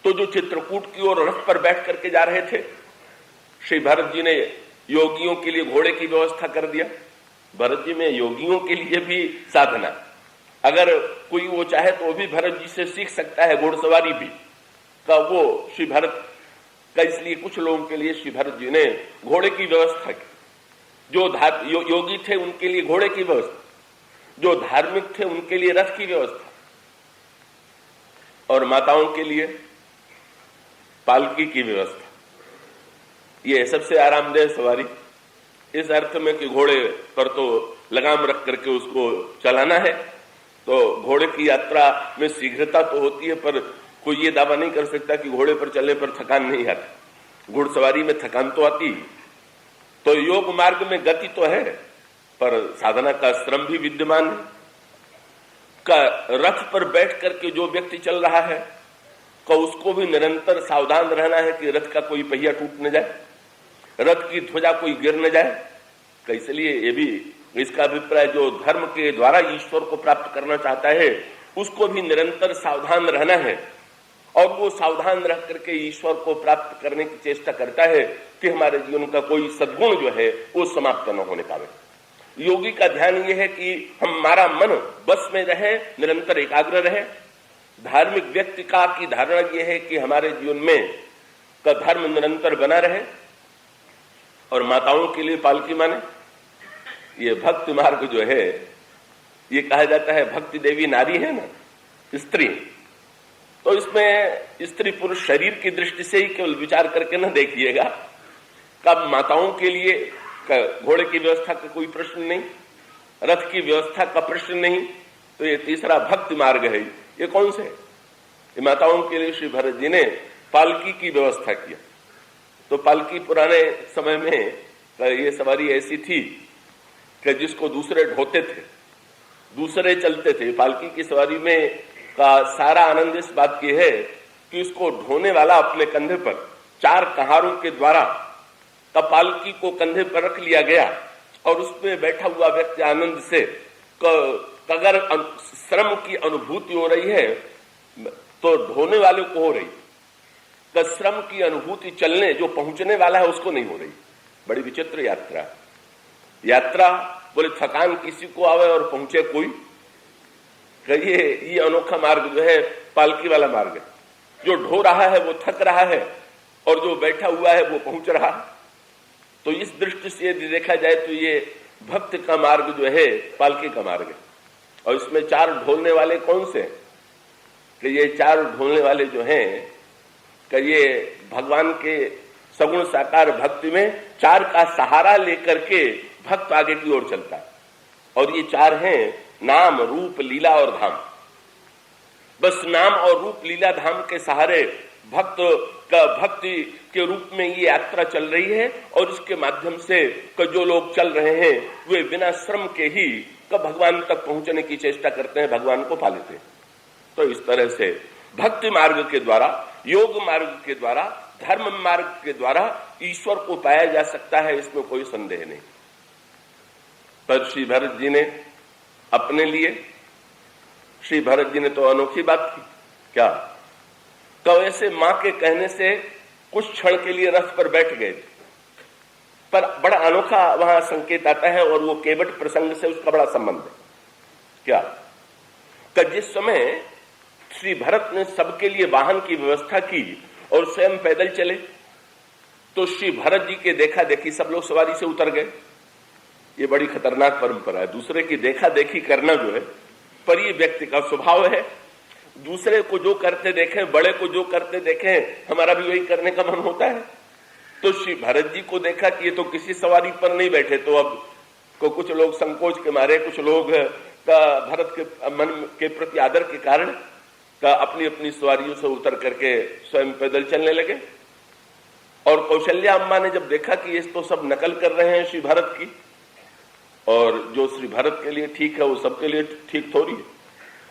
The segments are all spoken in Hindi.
तो जो चित्रकूट की ओर रथ पर बैठ करके जा रहे थे, श्री भरत जी ने योगियों के लिए घोड़े की व्यवस्था कर दिया। भरत जी में योगियों के लिए भी साधना, अगर कोई वो चाहे तो वो भी भरत जी से सीख सकता है, घोड़सवारी भी का वो श्री भरत का, इसलिए कुछ लोगों के लिए श्री भरत जी ने घोड़े की व्यवस्था की। जो योगी थे उनके लिए घोड़े की व्यवस्था, जो धार्मिक थे उनके लिए रथ की व्यवस्था, और माताओं के लिए पालकी की व्यवस्था। ये सबसे आरामदेह सवारी, इस अर्थ में कि घोड़े पर तो लगाम रख करके उसको चलाना है, तो घोड़े की यात्रा में शीघ्रता तो होती है, पर कोई ये दावा नहीं कर सकता कि घोड़े पर चलने पर थकान नहीं आती। घुड़सवारी में थकान तो आती, तो योग मार्ग में गति तो है, पर साधना का श्रम भी विद्यमान है। का रथ पर बैठ करके जो व्यक्ति चल रहा है, का उसको भी निरंतर सावधान रहना है कि रथ का कोई पहिया टूट न जाए, रथ की ध्वजा कोई गिर न जाए। इसलिए ये भी इसका अभिप्राय, जो धर्म के द्वारा ईश्वर को प्राप्त करना चाहता है उसको भी निरंतर सावधान रहना है, और वो सावधान रह करके ईश्वर को प्राप्त करने की चेष्टा करता है कि हमारे जीवन का कोई सद्गुण जो है वो समाप्त न होने पावे। योगी का ध्यान ये है कि हमारा मन बस में रहे, निरंतर एकाग्र रहे। धार्मिक व्यक्ति का की धारणा यह है कि हमारे जीवन में का धर्म निरंतर बना रहे। और माताओं के लिए पालकी माने, ये भक्ति मार्ग जो है, ये कहा जाता है भक्ति देवी नारी है ना, स्त्री, तो इसमें स्त्री पुरुष शरीर की दृष्टि से ही केवल विचार करके न देखिएगा। कब माताओं के लिए घोड़े की व्यवस्था का कोई प्रश्न नहीं, रथ की व्यवस्था का प्रश्न नहीं, तो ये तीसरा भक्ति मार्ग है। ये कौन से? ये माताओं के लिए श्री भरत जी ने पालकी की व्यवस्था किया। तो पालकी पुराने समय में ये सवारी ऐसी थी कि जिसको दूसरे ढोते थे, दूसरे चलते थे। पालकी की सवारी में का सारा आनंद इस बात की है कि उसको ढोने वाला अपने कंधे पर 4 कहारों के द्वारा पालकी को कंधे पर रख लिया गया, और उसमें बैठा हुआ व्यक्ति आनंद से अगर श्रम की अनुभूति हो रही है तो ढोने वाले को हो रही, श्रम की अनुभूति चलने जो पहुंचने वाला है उसको नहीं हो रही। बड़ी विचित्र यात्रा बोले थकान किसी को आवे और पहुंचे कोई। ये अनोखा मार्ग जो है पालकी वाला मार्ग है। जो ढो रहा है वो थक रहा है, और जो बैठा हुआ है वो पहुंच रहा है। तो इस दृष्टि से यदि देखा जाए तो ये भक्त का मार्ग जो है पालकी का मार्ग है। और इसमें 4 ढोलने वाले कौन से? कि ये 4 ढोलने वाले जो हैं कि ये भगवान के सगुण साकार भक्ति में 4 का सहारा लेकर के भक्त आगे की ओर चलता है। और ये 4 हैं नाम, रूप, लीला और धाम। बस नाम और रूप, लीला, धाम के सहारे भक्त का भक्ति के रूप में ये यात्रा चल रही है, और इसके माध्यम से जो लोग चल रहे हैं वे बिना श्रम के ही भगवान तक पहुंचने की चेष्टा करते हैं, भगवान को पा लेते हैं। तो इस तरह से भक्ति मार्ग के द्वारा, योग मार्ग के द्वारा, धर्म मार्ग के द्वारा ईश्वर को पाया जा सकता है, इसमें कोई संदेह नहीं। पर श्री भरत जी ने अपने लिए, श्री भरत जी ने तो अनोखी बात की। क्या? तो ऐसे मां के कहने से कुछ क्षण के लिए रथ पर बैठ गए, पर बड़ा अनोखा वहां संकेत आता है, और वो केवट प्रसंग से उसका बड़ा संबंध है। क्या? कि जिस समय श्री भरत ने सबके लिए वाहन की व्यवस्था की और स्वयं पैदल चले, तो श्री भरत जी के देखा देखी सब लोग सवारी से उतर गए। ये बड़ी खतरनाक परंपरा है, दूसरे की देखा देखी करना जो है, पर ये व्यक्ति का स्वभाव है। दूसरे को जो करते देखें, बड़े को जो करते देखें, हमारा भी वही करने का मन होता है। तो श्री भरत जी को देखा कि ये तो किसी सवारी पर नहीं बैठे, तो अब को कुछ लोग संकोच के मारे, कुछ लोग का भरत के मन के प्रति आदर के कारण का अपनी अपनी सवारियों से उतर करके स्वयं पैदल चलने लगे। और कौशल्या अम्मा ने जब देखा कि ये तो सब नकल कर रहे हैं श्री भरत की, और जो श्री भरत के लिए ठीक है वो सबके लिए ठीक थोड़ी है।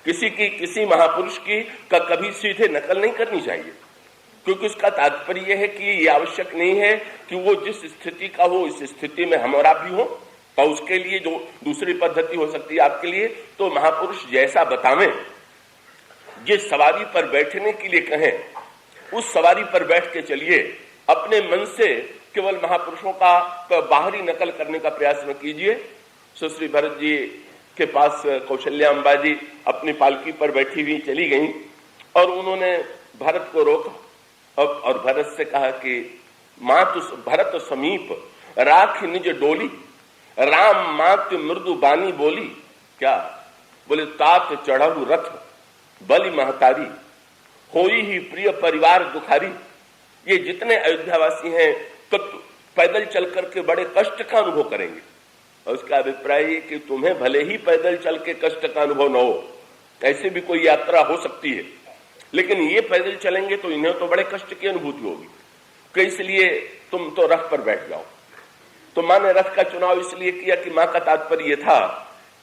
किसी महापुरुष की का कभी सीधे नकल नहीं करनी चाहिए, क्योंकि उसका तात्पर्य है कि ये आवश्यक नहीं है कि वो जिस स्थिति का हो इस स्थिति में हमारा भी हो, और उसके लिए जो दूसरी पद्धति हो सकती है आपके लिए, तो महापुरुष जैसा बतावें, जिस सवारी पर बैठने के लिए कहें उस सवारी पर बैठ के चलिए। अपने मन से केवल महापुरुषों का बाहरी नकल करने का प्रयास न कीजिए। सुश्री भरत जी के पास कौशल्या अम्बा जी अपनी पालकी पर बैठी हुई चली गईं और उन्होंने भरत को रोका और भरत से कहा कि मातु भरत समीप राख निज डोली, राम मात मृदु बानी बोली। क्या बोले? तात चढ़ाऊ रथ बलि महतारी, होई ही प्रिय परिवार दुखारी। ये जितने अयोध्यावासी हैं तो पैदल चल करके बड़े कष्ट का अनुभव करेंगे। और उसका अभिप्राय है कि तुम्हें भले ही पैदल चल के कष्ट का अनुभव न हो, ऐसे भी कोई यात्रा हो सकती है, लेकिन ये पैदल चलेंगे तो इन्हें तो बड़े कष्ट की अनुभूति होगी, कि इसलिए तुम तो रथ पर बैठ जाओ। तो माँ ने रथ का चुनाव इसलिए किया कि माँ का तात्पर्य यह था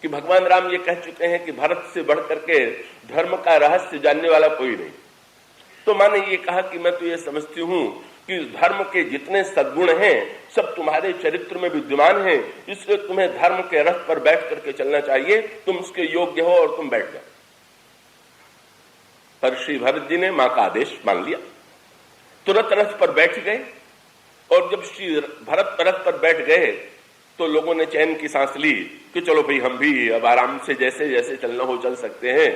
कि भगवान राम ये कह चुके हैं कि भरत से बढ़ करके धर्म का रहस्य जानने वाला कोई नहीं। तो माँ ने ये कहा कि मैं तो ये समझती हूं कि धर्म के जितने सद्गुण हैं सब तुम्हारे चरित्र में विद्यमान हैं, इसलिए तुम्हें धर्म के रथ पर बैठ करके चलना चाहिए, तुम उसके योग्य हो और तुम बैठ जाओ। पर श्री भरत जी ने माँ का आदेश मान लिया, तुरंत रथ पर बैठ गए। और जब श्री भरत रथ पर बैठ गए तो लोगों ने चैन की सांस ली कि चलो भाई हम भी अब आराम से जैसे जैसे चलना हो चल सकते हैं।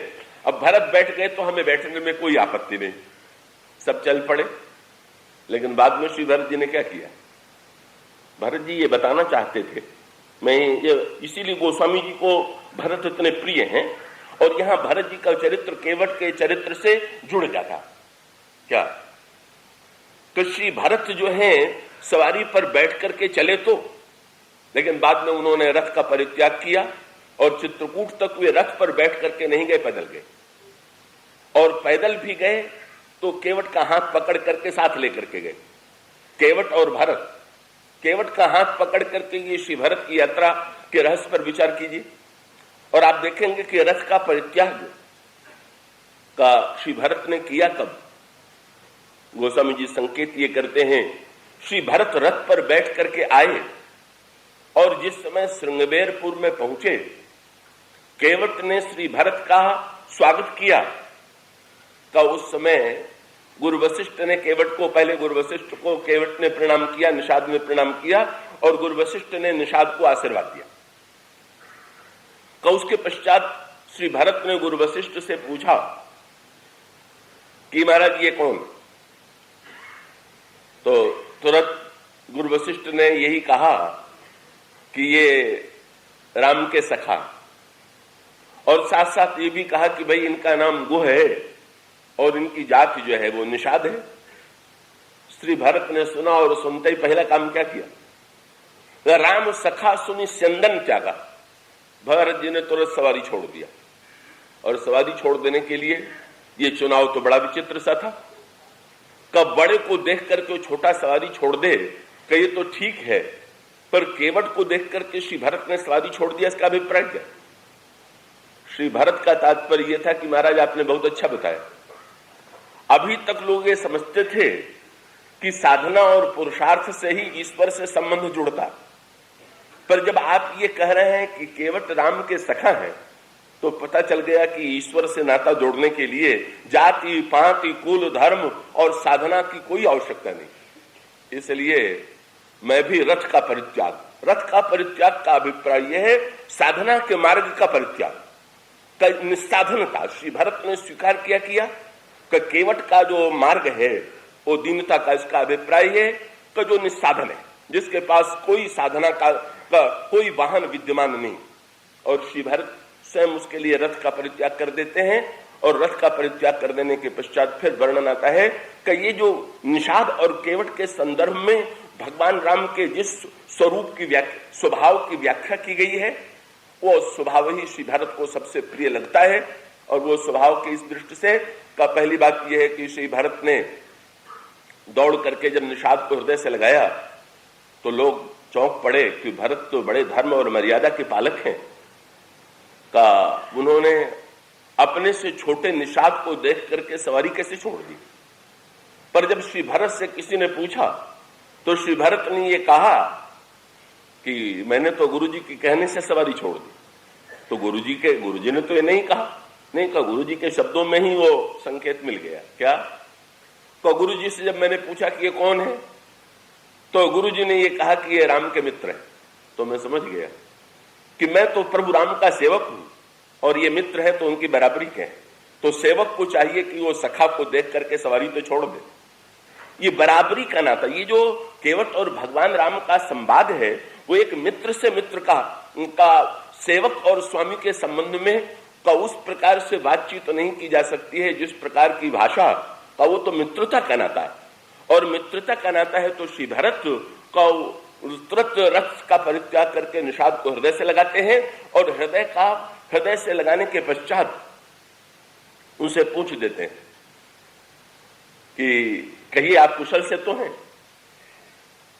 अब भरत बैठ गए तो हमें बैठने में कोई आपत्ति नहीं, सब चल पड़े। लेकिन बाद में श्री भरत जी ने क्या किया? भरत जी ये बताना चाहते थे, मैं ये इसीलिए गोस्वामी जी को भरत इतने प्रिय हैं और यहां भरत जी का चरित्र केवट के चरित्र से जुड़ जाता। क्या? तो श्री भरत जो है सवारी पर बैठ करके चले तो, लेकिन बाद में उन्होंने रथ का परित्याग किया और चित्रकूट तक वे रथ पर बैठ करके नहीं गए, पैदल गए। और पैदल भी गए तो केवट का हाथ पकड़ करके साथ लेकर के गए। केवट और भरत, केवट का हाथ पकड़ करके ये श्री भरत की यात्रा के रहस्य पर विचार कीजिए और आप देखेंगे कि रथ का परित्याग का श्री भरत ने किया कब? गोस्वामी जी संकेत ये करते हैं, श्री भरत रथ पर बैठ करके आए और जिस समय श्रृंगबेरपुर में पहुंचे, केवट ने श्री भरत का स्वागत किया का उस समय गुरु वशिष्ठ ने केवट को, पहले गुरु वशिष्ठ को केवट ने प्रणाम किया, निषाद में प्रणाम किया और गुरु वशिष्ठ ने निषाद को आशीर्वाद दिया। का उसके पश्चात श्री भरत ने गुरु वशिष्ठ से पूछा कि महाराज ये कौन? तो तुरंत गुरु वशिष्ठ ने यही कहा कि ये राम के सखा, और साथ साथ ये भी कहा कि भाई इनका नाम गुह है और इनकी जाति जो है वो निषाद है। श्री भरत ने सुना और सुनते ही पहला काम क्या किया? राम सखा सुनी स्यंदन त्यागा। भरत जी ने तुरंत सवारी छोड़ दिया और सवारी छोड़ देने के लिए ये चुनाव तो बड़ा विचित्र सा था। कब बड़े को देख करके छोटा सवारी छोड़ दे कि ये तो ठीक है, पर केवट को देख करके श्री भरत ने सवारी छोड़ दिया, इसका अभिप्राय क्या? श्री भरत का तात्पर्य यह था कि महाराज आपने बहुत अच्छा बताया। अभी तक लोग ये समझते थे कि साधना और पुरुषार्थ से ही ईश्वर से संबंध जुड़ता, पर जब आप ये कह रहे हैं कि केवट राम के सखा हैं तो पता चल गया कि ईश्वर से नाता जोड़ने के लिए जाति पाति कुल धर्म और साधना की कोई आवश्यकता नहीं। इसलिए मैं भी रथ का परित्याग का अभिप्राय यह है, साधना के मार्ग का परित्याग, निस्साधनता। श्री भरत ने स्वीकार किया कि केवट का जो मार्ग है वो दीनता का, इसका अभिप्राय है कि जो निस्साधन है, जिसके पास कोई साधना का कोई वाहन विद्यमान नहीं, और श्री भरत स्वयं उसके लिए रथ का परित्याग कर देते हैं। और रथ का परित्याग कर देने के पश्चात फिर वर्णन आता है कि ये जो निषाद और केवट के संदर्भ में भगवान राम के जिस स्वरूप की स्वभाव की व्याख्या की गई है, वो स्वभाव ही श्री भरत को सबसे प्रिय लगता है। और वो स्वभाव की इस दृष्टि से का पहली बात यह है कि श्री भरत ने दौड़ करके जब निषाद को हृदय से लगाया तो लोग चौंक पड़े कि भरत तो बड़े धर्म और मर्यादा के पालक हैं। का उन्होंने अपने से छोटे निषाद को देख करके सवारी कैसे छोड़ दी। पर जब श्री भरत से किसी ने पूछा तो श्री भरत ने ये कहा कि मैंने तो गुरुजी के कहने से सवारी छोड़ दी। तो गुरुजी ने तो ये नहीं कहा, गुरुजी के शब्दों में ही वो संकेत मिल गया। क्या? तो गुरु जी से जब मैंने पूछा कि ये कौन है, तो गुरु जी ने ये कहा कि ये राम के मित्र है। तो मैं समझ गया कि मैं तो प्रभु राम का सेवक हूं और ये मित्र है तो उनकी बराबरी क्या है। तो सेवक को चाहिए कि वो सखा को देख करके सवारी तो छोड़ दे। ये बराबरी का नाता, ये जो केवट और भगवान राम का संवाद है, वो एक मित्र से मित्र का, उनका सेवक और स्वामी के संबंध में का उस प्रकार से बातचीत नहीं की जा सकती है जिस प्रकार की भाषा का, वो तो मित्रता का नाता है। और मित्रता का नाता है तो श्री भरत का तुरंत रथ का परित्याग करके निषाद को हृदय से लगाते हैं और हृदय से लगाने के पश्चात उनसे पूछ देते हैं कि कहिए आप कुशल से तो हैं।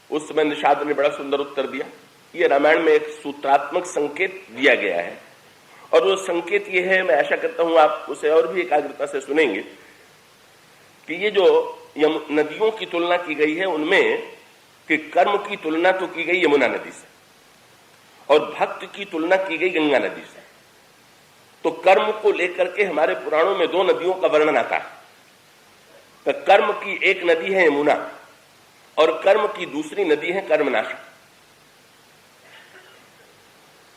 उस समय निषाद ने बड़ा सुंदर उत्तर दिया। ये रामायण में एक सूत्रात्मक संकेत दिया गया है और वो संकेत ये है, मैं आशा करता हूं आप उसे और भी एकाग्रता से सुनेंगे, कि ये जो नदियों की तुलना की गई है उनमें कि कर्म की तुलना तो की गई यमुना नदी से और भक्त की तुलना की गई गंगा नदी से। तो कर्म को लेकर के हमारे पुराणों में दो नदियों का वर्णन आता है। तो कर्म की एक नदी है यमुना और कर्म की दूसरी नदी है कर्मनाशा।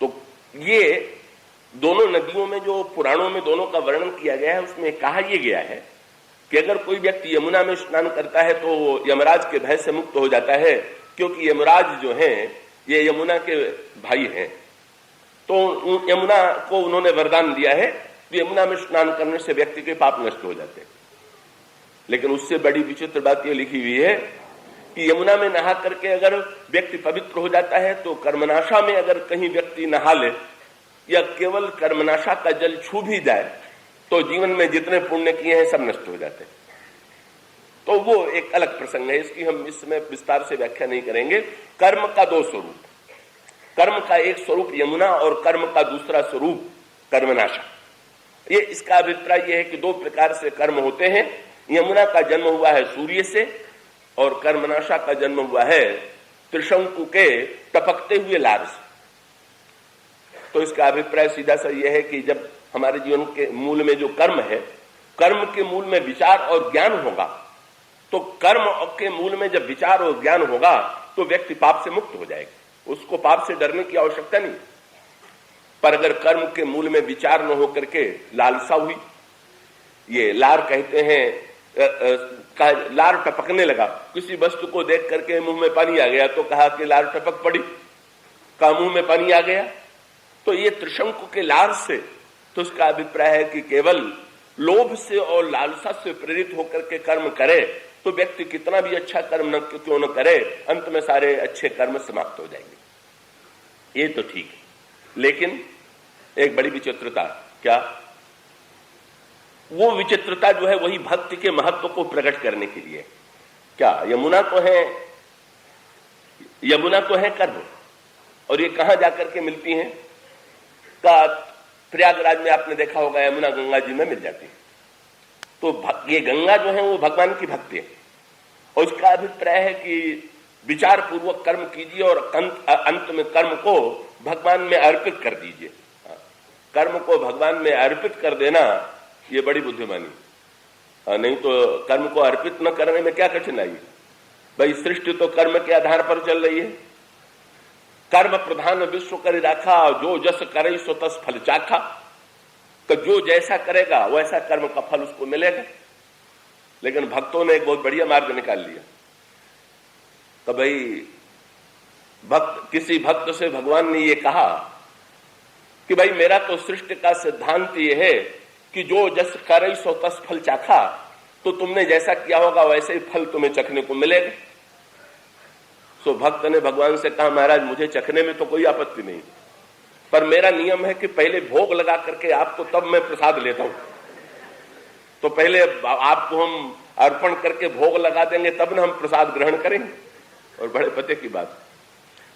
तो ये दोनों नदियों में जो पुराणों में दोनों का वर्णन किया गया है उसमें कहा यह गया है कि अगर कोई व्यक्ति यमुना में स्नान करता है तो वो यमराज के भय से मुक्त हो जाता है, क्योंकि यमराज जो हैं ये यमुना के भाई हैं। तो यमुना को उन्होंने वरदान दिया है कि यमुना में स्नान करने से व्यक्ति के पाप नष्ट हो जाते हैं। लेकिन उससे बड़ी विचित्र बात यह लिखी हुई है कि यमुना में नहा करके अगर व्यक्ति पवित्र हो जाता है तो कर्मनाशा में अगर कहीं व्यक्ति नहा ले या केवल कर्मनाशा का जल छू भी जाए तो जीवन में जितने पुण्य किए हैं सब नष्ट हो जाते हैं। तो वो एक अलग प्रसंग है, इसकी हम इसमें विस्तार से व्याख्या नहीं करेंगे। कर्म का दो स्वरूप, कर्म का एक स्वरूप यमुना और कर्म का दूसरा स्वरूप कर्मनाशा। ये इसका अभिप्राय यह है कि दो प्रकार से कर्म होते हैं। यमुना का जन्म हुआ है सूर्य से और कर्मनाशा का जन्म हुआ है त्रिशंकु के टपकते हुए लार से। तो इसका अभिप्राय सीधा सा यह है कि जब हमारे जीवन के मूल में जो कर्म है, कर्म के मूल में विचार और ज्ञान होगा, तो कर्म के मूल में जब विचार और ज्ञान होगा तो व्यक्ति पाप से मुक्त हो जाएगा। उसको पाप से डरने की आवश्यकता नहीं। पर अगर कर्म के मूल में विचार न होकर के लालसा हुई, ये लार कहते हैं, लार टपकने लगा, किसी वस्तु को देख करके मुंह में पानी आ गया तो कहा कि लार टपक पड़ी, का मुंह में पानी आ गया। तो ये त्रिशंकु के लार से, तो उसका अभिप्राय है कि केवल लोभ से और लालसा से प्रेरित होकर के कर्म करे तो व्यक्ति कितना भी अच्छा कर्म न क्यों न करे, अंत में सारे अच्छे कर्म समाप्त हो जाएंगे। ये तो ठीक है, लेकिन एक बड़ी विचित्रता, क्या वो विचित्रता जो है वही भक्ति के महत्व को प्रकट करने के लिए। क्या यमुना तो है कर्म, और ये कहां जाकर के मिलती हैं? का प्रयागराज में आपने देखा होगा यमुना गंगा जी में मिल जाती है। तो ये गंगा जो है वो भगवान की भक्ति है और इसका अभिप्राय है कि विचार पूर्वक कर्म कीजिए और अंत में कर्म को भगवान में अर्पित कर दीजिए। कर्म को भगवान में अर्पित कर देना ये बड़ी बुद्धिमानी, नहीं तो कर्म को अर्पित न करने में क्या कठिनाई है भाई। सृष्टि तो कर्म के आधार पर चल रही है। कर्म प्रधान विश्व कर राखा, जो जस करे सो तस फल चाखा। तो जो जैसा करेगा वैसा कर्म का फल उसको मिलेगा। लेकिन भक्तों ने एक बहुत बढ़िया मार्ग निकाल लिया। तो भाई किसी भक्त से भगवान ने ये कहा कि भाई मेरा तो सृष्टि का सिद्धांत ये है कि जो जस करे सो तस फल चाखा, तो तुमने जैसा किया होगा वैसे ही फल तुम्हें चखने को मिलेगा। तो भक्त ने भगवान से कहा महाराज मुझे चखने में तो कोई आपत्ति नहीं, पर मेरा नियम है कि पहले भोग लगा करके आपको तब मैं प्रसाद लेता हूं। तो पहले आपको हम अर्पण करके भोग लगा देंगे तब ना हम प्रसाद ग्रहण करेंगे। और बड़े पते की बात,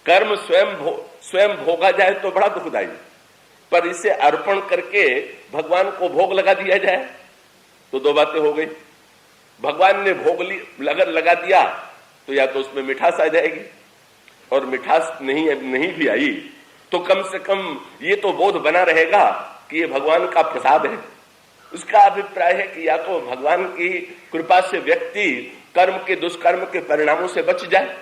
कर्म स्वयं भोगा जाए तो बड़ा दुखदायी, पर इसे अर्पण करके भगवान को भोग लगा दिया जाए तो दो बातें हो गई। भगवान ने भोग लगा दिया तो या तो उसमें मिठास आ जाएगी, और मिठास नहीं भी आई तो कम से कम ये तो बोध बना रहेगा कि ये भगवान का प्रसाद है। उसका अभिप्राय है कि या तो भगवान की कृपा से व्यक्ति कर्म के दुष्कर्म के परिणामों से बच जाए,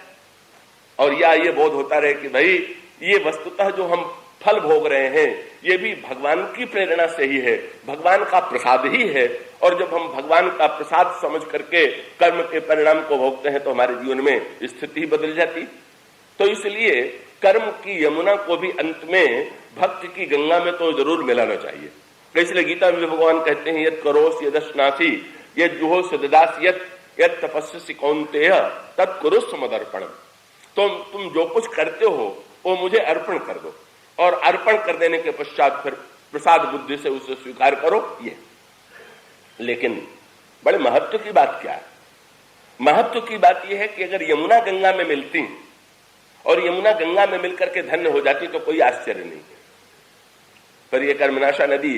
और या ये बोध होता रहे कि भाई ये वस्तुतः जो हम फल भोग रहे हैं ये भी भगवान की प्रेरणा से ही है, भगवान का प्रसाद ही है, और जब हम भगवान का प्रसाद समझ करके कर्म के परिणाम को भोगते हैं तो हमारे जीवन में स्थिति ही बदल जाती। तो इसलिए कर्म की यमुना को भी अंत में भक्ति की गंगा में तो जरूर मिलाना चाहिए। इसलिए गीता में भगवान कहते हैं यद करोस यदश्नासी यद जुहोस ददास यद तपस्सी कौन्तेय तत्कुरुस्व मदर्पणम। तुम जो कुछ करते हो वो मुझे अर्पण कर दो, और अर्पण कर देने के पश्चात फिर प्रसाद बुद्धि से उसे स्वीकार करो। ये लेकिन बड़े महत्व की बात क्या है? महत्व की बात यह है कि अगर यमुना गंगा में मिलती और यमुना गंगा में मिलकर के धन्य हो जाती तो कोई आश्चर्य नहीं। पर यह कर्मनाशा नदी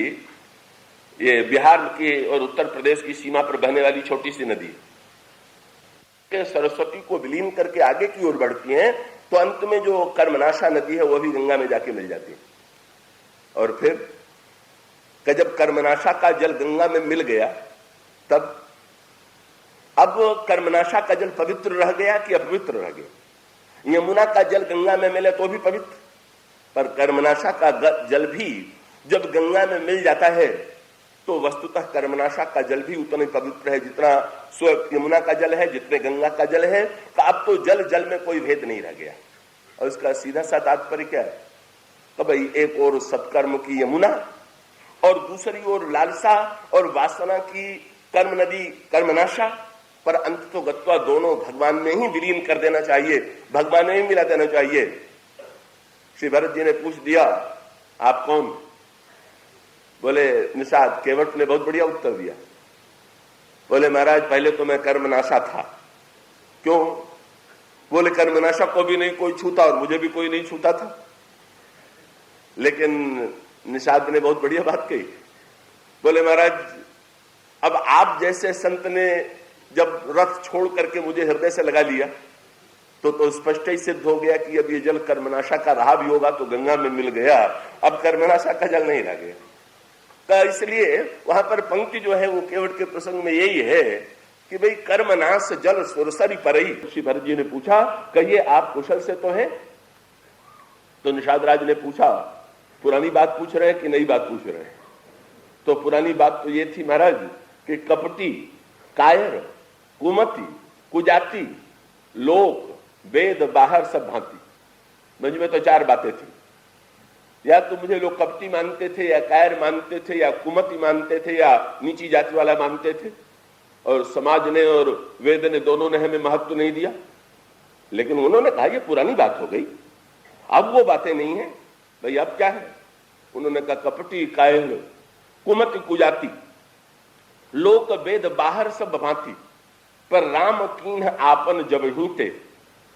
ये बिहार की और उत्तर प्रदेश की सीमा पर बहने वाली छोटी सी नदी के सरस्वती को विलीन करके आगे की ओर बढ़ती है, तो अंत में जो कर्मनाशा नदी है वो भी गंगा में जाके मिल जाती है। और फिर जब कर्मनाशा का जल गंगा में मिल गया तब अब कर्मनाशा का जल पवित्र रह गया कि अपवित्र रह गया? यमुना का जल गंगा में मिले तो भी पवित्र, पर कर्मनाशा का जल भी जब गंगा में मिल जाता है तो वस्तुतः कर्मनाशा का जल भी उतना ही पवित्र है जितना यमुना का जल है, जितने गंगा का जल है। अब तो जल जल में कोई भेद नहीं रह गया। और इसका सीधा सा तात्पर्य क्या है? तो भाई एक और सत्कर्म की यमुना और दूसरी ओर लालसा और वासना की कर्म नदी कर्मनाशा, पर अंत तो गत्वा दोनों भगवान में ही विलीन कर देना चाहिए, भगवान में ही मिला देना चाहिए। श्री भरत जी ने पूछ दिया आप कौन? बोले निषाद। केवट ने बहुत बढ़िया उत्तर दिया। बोले महाराज पहले तो मैं कर्मनाशा था। क्यों? बोले कर्मनाशा को भी नहीं कोई छूता और मुझे भी कोई नहीं छूता था। लेकिन निषाद ने बहुत बढ़िया बात कही। बोले महाराज अब आप जैसे संत ने जब रथ छोड़ करके मुझे हृदय से लगा लिया तो स्पष्ट ही सिद्ध हो गया कि अब ये जल कर्मनाशा का रहा भी होगा तो गंगा में मिल गया, अब कर्मनाशा का जल नहीं रह गया। तो इसलिए वहां पर पंक्ति जो है वो केवट के प्रसंग में यही है कि भाई कर्मनाश जल सुरसरी परई। श्री भरत जी ने पूछा कहिए आप कुशल से तो हैं? तो निषाद राज ने पूछा पुरानी बात पूछ रहे हैं कि नई बात पूछ रहे हैं? तो पुरानी बात तो ये थी महाराज कि कपटी, कायर, कुमति, कुजाति, लोक, वेद, बाहर सब भांति। मुझ में तो चार बातें थी। या तो मुझे लोग कपटी मानते थे या कायर मानते थे या कुमति मानते थे या नीची जाति वाला मानते थे, और समाज ने और वेद ने दोनों ने हमें महत्व नहीं दिया। लेकिन उन्होंने कहा ये पुरानी बात हो गई, अब वो बातें नहीं है। भाई अब क्या है? उन्होंने कहा कपटी, कायर, कुमति, कुजाति, लोक, वेद, बाहर सब भांति, पर राम कीन्ह आपन जब हीते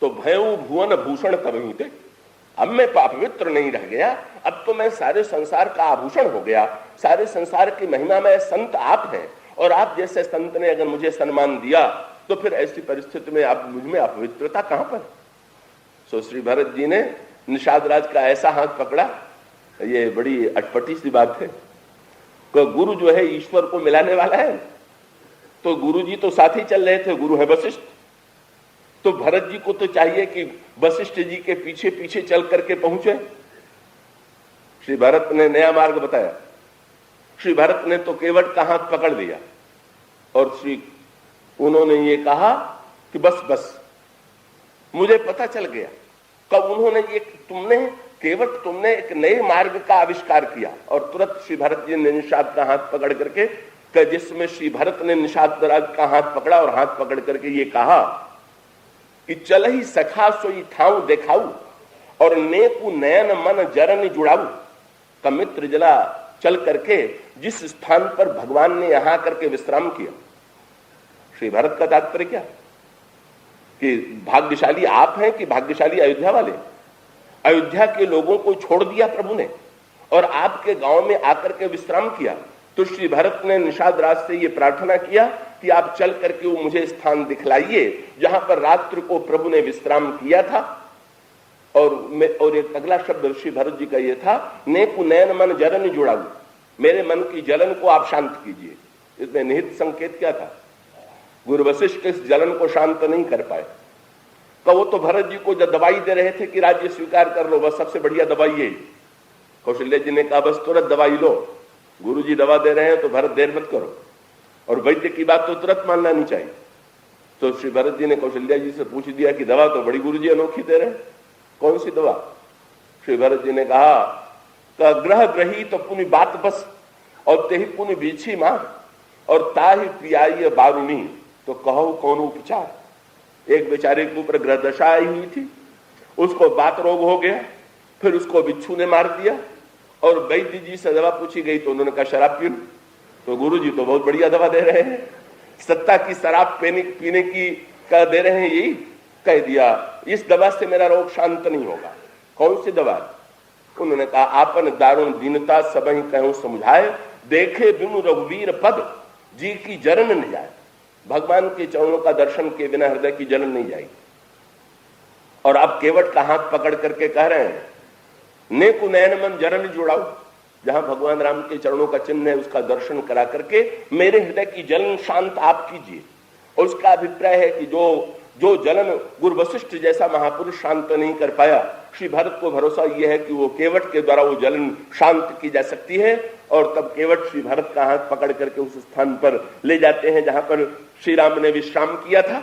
तो भयऊ भुवन भूषण तब हीते। अब मैं पवित्र नहीं रह गया, अब तो मैं सारे संसार का आभूषण हो गया। सारे संसार की महिमा में संत आप हैं, और आप जैसे संत ने अगर मुझे सम्मान दिया तो फिर ऐसी परिस्थिति में आप मुझ में अपवित्रता कहां पर? सो श्री भरत जी ने निषाद राज का ऐसा हाथ पकड़ा, ये बड़ी अटपटी सी बात है। गुरु जो है ईश्वर को मिलाने वाला है, तो गुरु जी तो साथ ही चल रहे थे, गुरु है वशिष्ठ, तो भरत जी को तो चाहिए कि वशिष्ठ जी के पीछे पीछे चल करके पहुंचे। श्री भरत ने नया मार्ग बताया। श्री भरत ने तो केवट का हाथ पकड़ लिया और उन्होंने ये कहा कि बस बस मुझे पता चल गया। कब उन्होंने ये तुमने एक नए मार्ग का आविष्कार किया, और तुरंत श्री भरत जी ने निषाद का हाथ पकड़ करके, जिसमें श्री भरत ने निषाद राज का हाथ पकड़ा और हाथ पकड़ करके ये कहा कि चल ही सखा सोई ठाऊ देखाऊ और नेकु नयन मन जरन जुड़ाऊ। का मित्र जला चल करके जिस स्थान पर भगवान ने यहां करके विश्राम किया। श्री भरत का तात्पर्य क्या कि भाग्यशाली आप हैं कि भाग्यशाली अयोध्या वाले? अयोध्या के लोगों को छोड़ दिया प्रभु ने और आपके गांव में आकर के विश्राम किया। तो श्री भरत ने निषाद राज से ये प्रार्थना किया कि आप चल करके वो मुझे स्थान दिखलाइए जहां पर रात्रि को प्रभु ने विश्राम किया था। और एक अगला शब्द श्री भरत जी का ये था, नेकु नयन मन जरन जुड़ाऊ, मेरे मन की जलन को आप शांत कीजिए। इसमें निहित संकेत क्या था? गुरु वशिष्ठ इस जलन को शांत नहीं कर पाए। तो वो तो भरत जी को जब दवाई दे रहे थे कि राज्य स्वीकार कर लो, बस सबसे बढ़िया दवाई यही। कौशल्या जी ने कहा बस तुरंत दवाई लो, गुरु जी दवा दे रहे हैं तो भरत देर मत करो, और वैद्य की बात तो तुरंत मानना नहीं चाहिए। तो श्री भरत जी ने कौशल्या जी से पूछ दिया कि दवा तो बड़ी गुरु जी अनोखी दे रहे हैं, कौन सी दवा? श्री भरत जी ने कहा ग्रह ग्रही तो पुनि बात बस, और तेहि पुनि बीछी मां, और ताहि प्रियाय बारुणी, तो कहो कौन उपचार। एक बेचारे के ऊपर ग्रह दशा आई हुई थी, उसको बात रोग हो गया, फिर उसको बिच्छू ने मार दिया, और वैद्य जी से दवा पूछी गई तो उन्होंने कहा शराब पी लो। तो गुरु जी तो बहुत बढ़िया दवा दे रहे हैं, सत्ता की शराब पीने की का दे रहे हैं, यही कह दिया इस दवा से मेरा रोग शांत नहीं होगा। कौन सी दवा? उन्होंने कहा आपन दारुण दीनता सबहि कहूं समझाए, देखे बिनु रघुवीर पद जी की जलन न जाए। भगवान के चरणों का दर्शन के बिना हृदय की जलन नहीं जाएगी। और अब केवट का हाथ पकड़ करके कह रहे हैं नेकु नयन मन जरन जुड़ाओ, जहां भगवान राम के चरणों का चिन्ह है उसका दर्शन करा करके मेरे हृदय की जलन शांत आप कीजिए। और उसका अभिप्राय है कि जो जलन गुरु वशिष्ठ जैसा महापुरुष शांत नहीं कर पाया, श्री भरत को भरोसा यह है कि वो केवट के द्वारा वो जलन शांत की जा सकती है। और तब केवट श्री भरत का हाथ पकड़ करके उस स्थान पर ले जाते हैं जहां पर श्री राम ने विश्राम किया था,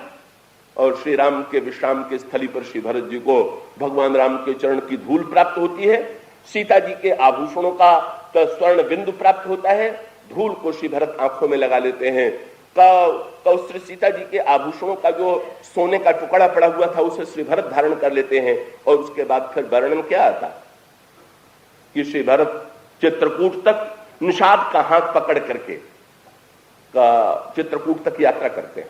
और श्री राम के विश्राम के स्थली पर श्री भरत जी को भगवान राम के चरण की धूल प्राप्त होती है, सीता जी के आभूषणों का स्वर्ण बिंदु प्राप्त होता है, धूल को श्री भरत आंखों में लगा लेते हैं। तो श्री सीता जी के आभूषणों का जो सोने का टुकड़ा पड़ा हुआ था उसे श्री भरत धारण कर लेते हैं। और उसके बाद फिर वर्णन क्या आता कि श्री भरत चित्रकूट तक निषाद का हाथ पकड़ करके चित्रकूट तक यात्रा करते हैं।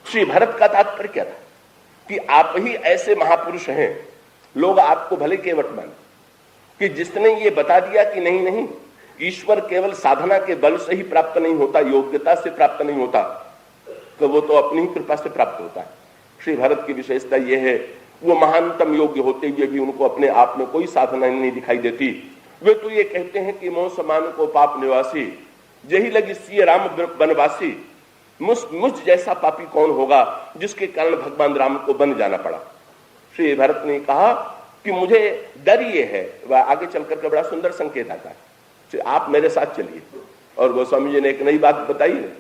श्री भरत का तात्पर्य क्या था कि आप ही ऐसे महापुरुष हैं, लोग आपको भले केवट माने, कि जिसने ये बता दिया कि नहीं नहीं, ईश्वर केवल साधना के बल से ही प्राप्त नहीं होता, योग्यता से प्राप्त नहीं होता, तो वो तो अपनी ही कृपा से प्राप्त होता है। श्री भरत की विशेषता यह है, वो महानतम योग्य होते हुए भी उनको अपने आप में कोई साधना नहीं दिखाई देती। वे तो ये कहते हैं कि मोह समान को पाप निवासी, यही लगी सिय राम बनवासी, मुझ जैसा पापी कौन होगा जिसके कारण भगवान राम को बन जाना पड़ा। श्री भरत ने कहा कि मुझे डर ये है, वह आगे चलकर के बड़ा सुंदर संकेत आता है, आप मेरे साथ चलिए। और गोस्वामी जी ने एक नई बात बताई है,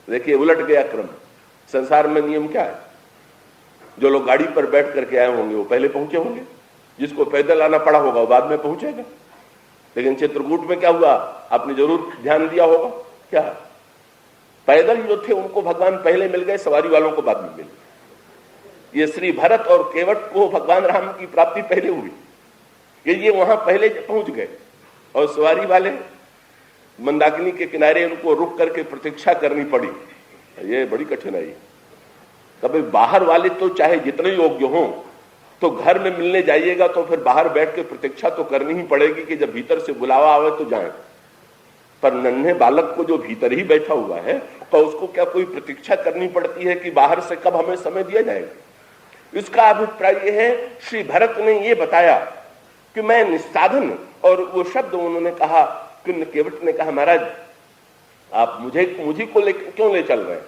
देखिए उलट गया क्रम। संसार में नियम क्या है, जो लोग गाड़ी पर बैठ करके आए होंगे वो पहले पहुंचे होंगे, जिसको पैदल आना पड़ा होगा वो बाद में पहुंचेगा। लेकिन चित्रकूट में क्या हुआ, आपने जरूर ध्यान दिया होगा, क्या पैदल जो थे उनको भगवान पहले मिल गए, सवारी वालों को बाद में मिल गए। ये श्री भरत और केवट को भगवान राम की प्राप्ति पहले हुई, ये वहां पहले पहुंच गए, और सवारी वाले मंदाकिनी के किनारे उनको रुक करके प्रतीक्षा करनी पड़ी। ये बड़ी कठिनाई। कभी बाहर वाले तो चाहे जितने योग्य हों, तो घर में मिलने जाइएगा तो फिर बाहर बैठ के प्रतीक्षा तो करनी ही पड़ेगी कि जब भीतर से बुलावा आवे तो जाएं। पर नन्हे बालक को जो भीतर ही बैठा हुआ है, तो उसको क्या कोई प्रतीक्षा करनी पड़ती है कि बाहर से कब हमें समय दिया जाएगा? इसका अभिप्राय यह है, श्री भरत ने यह बताया कि मैं निस्साधन, और वो शब्द उन्होंने कहा कि केवट ने कहा महाराज आप मुझे को क्यों ले चल रहे हैं?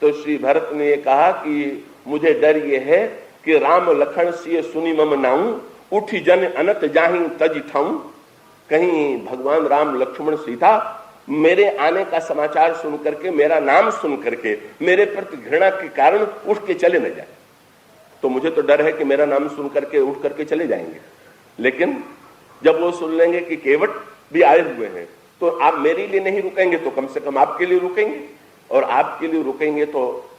तो श्री भरत ने कहा कि मुझे डर ये है कि राम लखन सिय सुनी मम नाऊं, उठी जन अनत जाहि तज ठाऊं। कहीं भगवान राम लक्ष्मण सीता मेरे आने का समाचार सुन करके, मेरा नाम सुन करके मेरे प्रति घृणा के कारण उठ के चले न जाए। तो मुझे तो डर है कि मेरा नाम सुन करके उठ करके चले जाएंगे। लेकिन जब वो सुन लेंगे कि केवट भी आए हुए हैं, तो आप मेरे लिए नहीं रुकेंगे तो कम से कम आपके लिए रुकेंगे, और आपके लिए रुकेंगे तो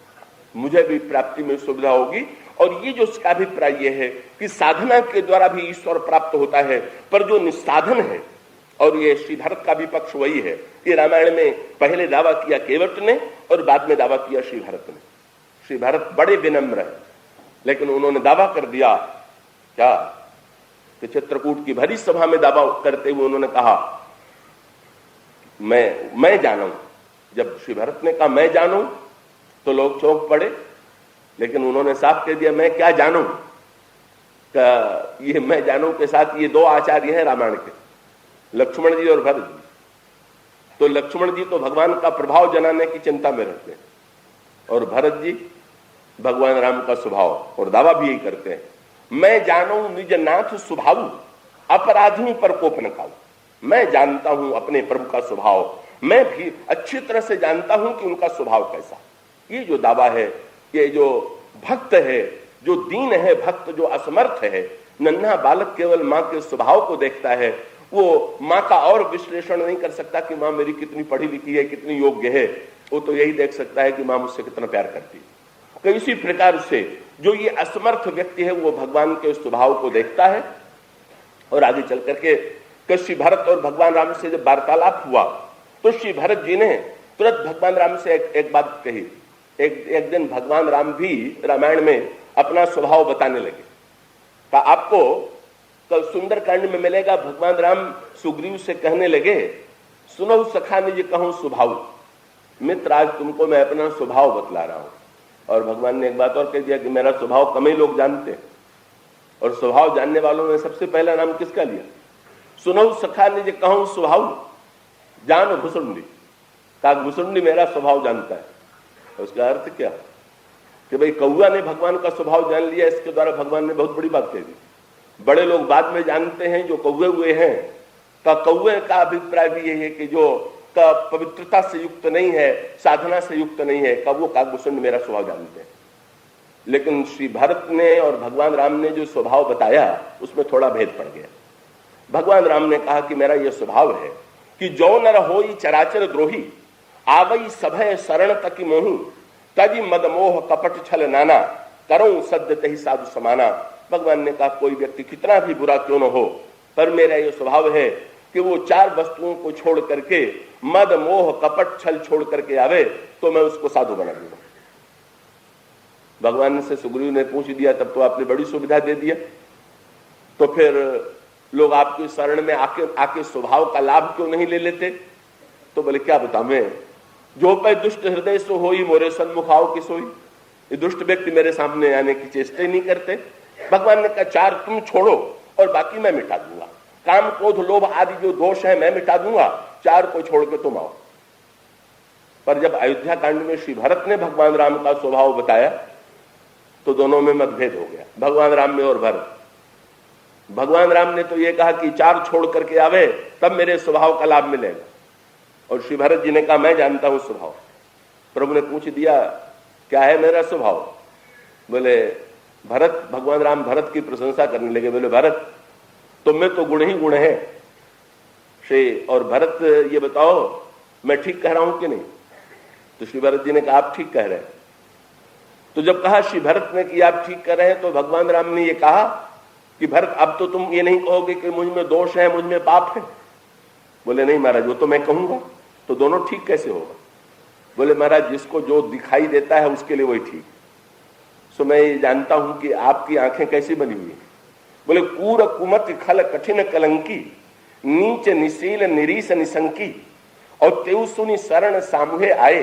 मुझे भी प्राप्ति में सुविधा होगी। और ये जो इसका अभिप्राय ये है कि साधना के द्वारा भी ईश्वर प्राप्त होता है, पर जो निस्साधन है, और ये श्री भरत का भी पक्ष वही है। ये रामायण में पहले दावा किया केवट ने और बाद में दावा किया श्री भरत ने। श्री भरत बड़े विनम्र है, लेकिन उन्होंने दावा कर दिया क्या कि चित्रकूट की भरी सभा में दावा करते हुए उन्होंने कहा मैं जानूं। जब श्री भरत ने कहा मैं जानूं तो लोग चौंक पड़े, लेकिन उन्होंने साफ कह दिया मैं क्या जानूं। ये मैं जानूं के साथ ये दो आचार्य हैं रामायण के, लक्ष्मण जी और भरत जी। तो लक्ष्मण जी तो भगवान का प्रभाव जनाने की चिंता में रहते हैं, और भरत जी भगवान राम का स्वभाव, और दावा भी यही करते हैं, मैं जानू निज नाथ स्वभाव, अपराधी पर कोप न खाऊं। मैं जानता हूं अपने प्रभु का स्वभाव, मैं भी अच्छी तरह से जानता हूं कि उनका स्वभाव कैसा। ये जो दावा है, ये जो भक्त है, जो दीन है भक्त, जो असमर्थ है, नन्हा बालक केवल मां के स्वभाव को देखता है, वो मां का और विश्लेषण नहीं कर सकता कि मां मेरी कितनी पढ़ी लिखी है, कितनी योग्य है। वो तो यही देख सकता है कि मां मुझसे कितना प्यार करती है। तो इसी प्रकार से जो ये असमर्थ व्यक्ति है वो भगवान के स्वभाव को देखता है। और आगे चल करके श्री भरत और भगवान राम से जब वार्तालाप हुआ तो श्री भरत जी ने तुरंत भगवान राम से एक बात कही। एक दिन भगवान राम भी रामायण में अपना स्वभाव बताने लगे। का आपको कल सुंदरकांड में मिलेगा, भगवान राम सुग्रीव से कहने लगे, सुनो सखा निज कहूं स्वभाव। मित्र, आज तुमको मैं अपना स्वभाव बतला रहा हूं। और भगवान ने एक बात और कह दिया कि मेरा स्वभाव कम ही लोग जानते हैं, और स्वभाव जानने वालों ने सबसे पहला नाम किसका लिया? सुनो सखा निज कहूं स्वभाव, जान घुसुंडी। का घुसुंडी मेरा स्वभाव जानता है। उसका अर्थ क्या कि भाई कौआ ने भगवान का स्वभाव जान लिया, इसके द्वारा भगवान ने बहुत बड़ी बात कह दी। बड़े लोग बाद में जानते हैं, जो कौए हुए हैं का कौए का अभिप्राय भी यही है कि जो का पवित्रता से युक्त नहीं है, साधना से युक्त नहीं है, का वो काकभूषण मेरा स्वभाव जानते हैं। लेकिन श्री भरत ने और भगवान राम ने जो स्वभाव बताया उसमें थोड़ा भेद पड़ गया। भगवान राम ने कहा कि मेरा यह स्वभाव है कि जो नर होई चराचर द्रोही, आवई सभय शरण तकी मोही, तजी मद मोह कपट छल नाना, करूं सद्य तही साधु समाना। भगवान ने कहा कोई व्यक्ति कितना भी बुरा क्यों न हो, पर मेरा यह स्वभाव है कि वो चार वस्तुओं को छोड़ करके, मद मोह कपट छल छोड़ करके आवे तो मैं उसको साधु बना दूंगा। भगवान से सुग्रीव ने पूछ दिया, तब तो आपने बड़ी सुविधा दे दिया, तो फिर लोग आपकी शरण में आके स्वभाव का लाभ क्यों नहीं ले लेते? तो बोले क्या बताऊं मैं, जो पे दुष्ट हृदय सो होई मोरे सन्मुख आओ कि सोई। ये दुष्ट व्यक्ति मेरे सामने आने की चेष्टा नहीं करते। भगवान ने कहा चार तुम छोड़ो और बाकी मैं मिटा दूंगा। काम क्रोध लोभ आदि जो दोष है मैं मिटा दूंगा, चार को छोड़ के तुम आओ। पर जब अयोध्या कांड में श्री भरत ने भगवान राम का स्वभाव बताया तो दोनों में मतभेद हो गया, भगवान राम में और भरत। भगवान राम ने तो ये कहा कि चार छोड़ करके आवे तब मेरे स्वभाव का लाभ मिलेगा, और श्री भरत जी ने कहा मैं जानता हूं स्वभाव। प्रभु ने पूछ दिया क्या है मेरा स्वभाव? बोले भरत, भगवान राम भरत की प्रशंसा करने लगे। बोले भरत तुम में तो गुण ही गुण है श्री, और भरत ये बताओ मैं ठीक कह रहा हूं कि नहीं? तो श्री भरत जी ने कहा आप ठीक कह रहे हैं। तो जब कहा श्री भरत ने कि आप ठीक कह रहे हैं, तो भगवान राम ने ये कहा कि भरत अब तो तुम ये नहीं कहोगे कि मुझ में दोष है, मुझ में पाप है। बोले नहीं महाराज, वो तो मैं कहूंगा, तो दोनों ठीक कैसे होगा? बोले महाराज जिसको जो दिखाई देता है उसके लिए वही ठीक। सो मैं ये जानता हूं कि आपकी आंखें कैसी बनी हुई है। बोले कूर कुमत खल कठिन कलंकी, नीच निशील निरीस निशंकी, और तेउ सुनी शरण सामुहे आए,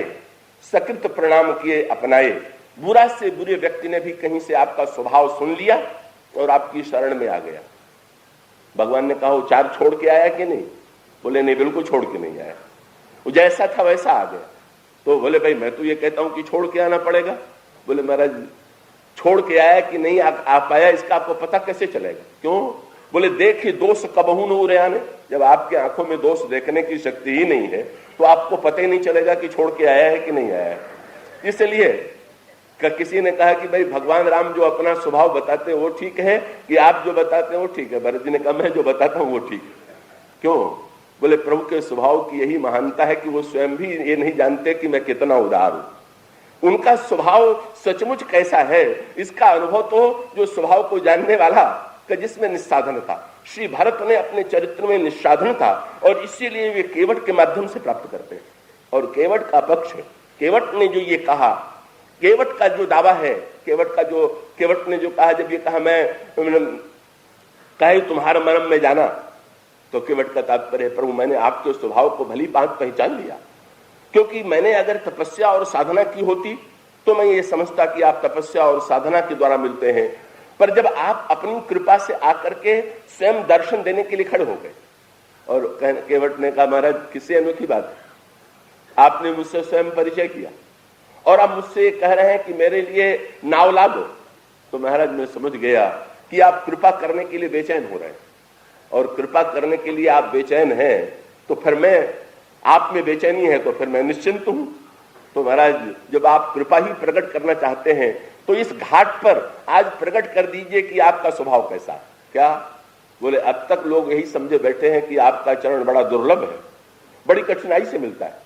सकृत प्रणाम किए अपनाए। बुरा से बुरे व्यक्ति ने भी कहीं से आपका स्वभाव सुन लिया और आपकी शरण में आ गया। भगवान ने कहा वो चार छोड़ के आया कि नहीं? बोले नहीं, बिल्कुल छोड़ के नहीं आया, वो जैसा था वैसा आ गया। तो बोले भाई मैं तो ये कहता हूं कि छोड़ के आना पड़ेगा। बोले महाराज छोड़ के आया कि नहीं आ पाया इसका आपको पता कैसे चलेगा? क्यों? बोले देखे दोष कबहू न उरे आने। जब आपकी आंखों में दोष देखने की शक्ति ही नहीं है तो आपको पता ही नहीं चलेगा कि छोड़ के आया है कि नहीं आया है। इसलिए किसी ने कहा कि भाई भगवान राम जो अपना स्वभाव बताते हैं वो ठीक है कि आप जो बताते हैं वो ठीक है? भरत जी ने कहा मैं जो बताता हूं वो ठीक है। क्यों? बोले प्रभु के स्वभाव की यही महानता है कि वो स्वयं भी ये नहीं जानते कि मैं कितना उदार हूं। उनका स्वभाव सचमुच कैसा है इसका अनुभव तो जो स्वभाव को जानने वाला कि जिसमें निस्साधन था, श्री भरत ने अपने चरित्र में निस्साधन था, और इसीलिए वे केवट के माध्यम से प्राप्त करते हैं। और केवट का पक्ष, केवट ने जो ये कहा, केवट का जो दावा है, केवट ने जो कहा, जब ये कहा मैं कहे तुम्हारा मरम में जाना, तो केवट का तात्पर्य प्रभु मैंने आपके स्वभाव को भली भांति पहचान लिया, क्योंकि मैंने अगर तपस्या और साधना की होती तो मैं ये समझता कि आप तपस्या और साधना के द्वारा मिलते हैं, पर जब आप अपनी कृपा से आकर के स्वयं दर्शन देने के लिए खड़े हो गए। और केवट ने कहा महाराज किससे अनोखी बात है, आपने मुझसे स्वयं परिचय किया और अब मुझसे ये कह रहे हैं कि मेरे लिए नाव ला दो। तो महाराज मैं समझ गया कि आप कृपा करने के लिए बेचैन हो रहे हैं, और कृपा करने के लिए आप बेचैन हैं तो फिर मैं, आप में बेचैनी है तो फिर मैं निश्चिंत हूं। तो महाराज जब आप कृपा ही प्रकट करना चाहते हैं तो इस घाट पर आज प्रकट कर दीजिए कि आपका स्वभाव कैसा है। क्या बोले? अब तक लोग यही समझे बैठे हैं कि आपका चरण बड़ा दुर्लभ है, बड़ी कठिनाई से मिलता है,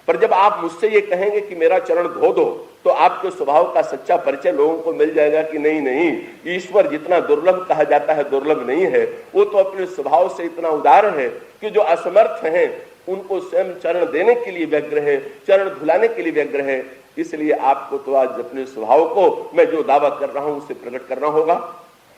पर जब आप मुझसे ये कहेंगे कि मेरा चरण धो दो तो आपके स्वभाव का सच्चा परिचय लोगों को मिल जाएगा कि नहीं नहीं, ईश्वर जितना दुर्लभ कहा जाता है दुर्लभ नहीं है, वो तो अपने स्वभाव से इतना उदार है कि जो असमर्थ हैं उनको स्वयं चरण देने के लिए व्यग्र है, चरण धुलाने के लिए व्यग्र है। इसलिए आपको तो आज अपने स्वभाव को मैं जो दावा कर रहा हूं उसे प्रकट करना होगा।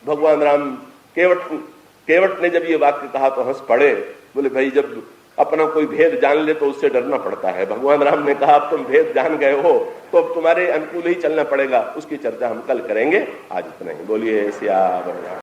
भगवान राम केवट ने जब ये वाक्य कहा तो हंस पड़े। बोले भाई जब अपना कोई भेद जान ले तो उससे डरना पड़ता है। भगवान राम ने कहा अब तुम भेद जान गए हो तो अब तुम्हारे अनुकूल ही चलना पड़ेगा। उसकी चर्चा हम कल करेंगे, आज इतना ही। बोलिए सिया